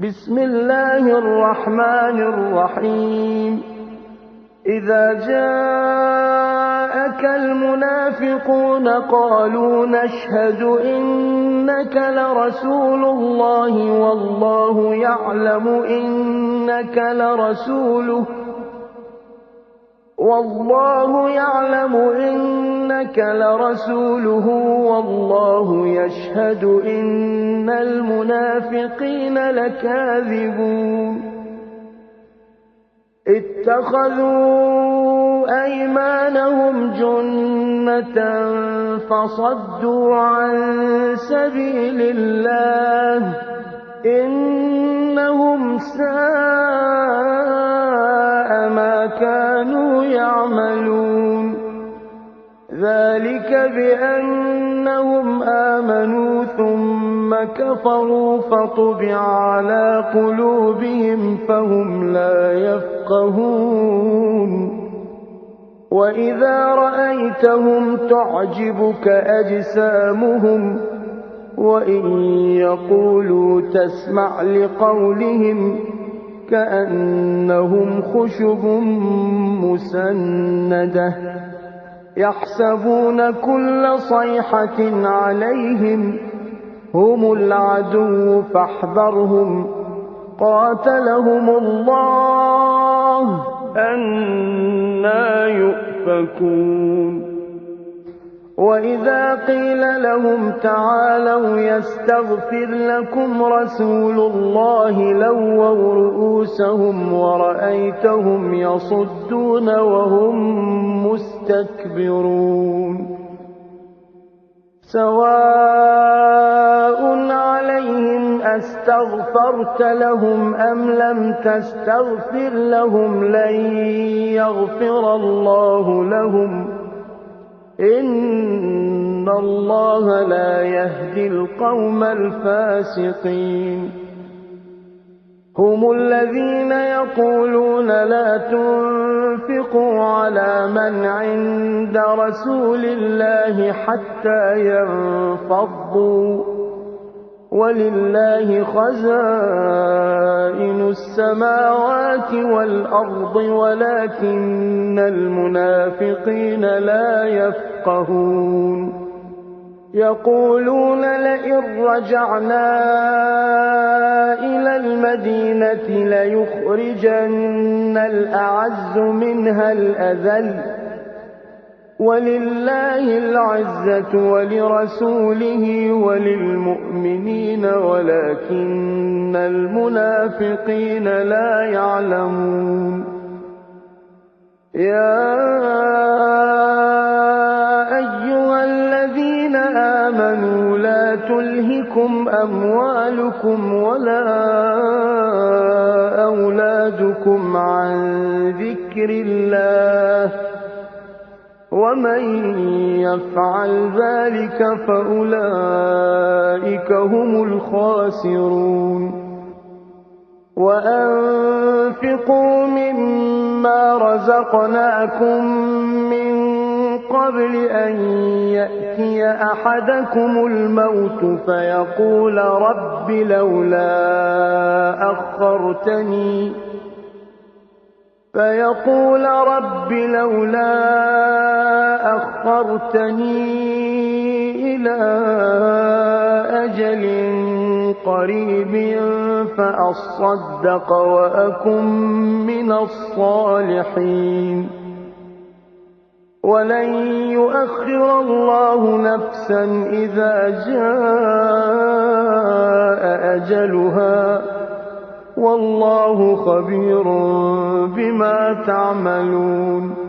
بسم الله الرحمن الرحيم إذا جاءك المنافقون قالوا نشهد إنك لرسول الله والله يعلم إنك لرسوله والله يشهد إن المنافقين لكاذبون اتخذوا أيمانهم جنة فصدوا عن سبيل الله إنهم ساء ما كانوا يعملون ذلك بأنهم آمنوا ثم كفروا فطبع على قلوبهم فهم لا يفقهون وإذا رأيتهم تعجبك أجسامهم وإن يقولوا تسمع لقولهم كأنهم خشب مسندة يحسبون كل صيحة عليهم هم العدو فاحذرهم قاتلهم الله أنى يؤفكون وإذا قيل لهم تعالوا يستغفر لكم رسول الله لووا رؤوسهم ورأيتهم يصدون وهم مستكبرون سواء عليهم أستغفرت لهم أم لم تستغفر لهم لن يغفر الله لهم إن الله لا يهدي القوم الفاسقين هم الذين يقولون لا تنفقوا على من عند رسول الله حتى ينفضوا ولله خزائن السماوات والأرض ولكن المنافقين لا يفقهون يقولون لئن رجعنا إلى المدينة ليخرجن الأعز منها الأذل ولله العزة ولرسوله وللمؤمنين ولكن المنافقين لا يعلمون يا أيها الذين آمنوا لا تلهكم أموالكم ولا أولادكم عن ذكر الله ومن يفعل ذلك فأولئك هم الخاسرون وأنفقوا مما رزقناكم من قبل أن يأتي أحدكم الموت فيقول رب لولا أخرتني إلى أجل قريب فأصدق وأكن من الصالحين ولن يؤخر الله نفسا إذا جاء أجلها والله خبير بما تعملون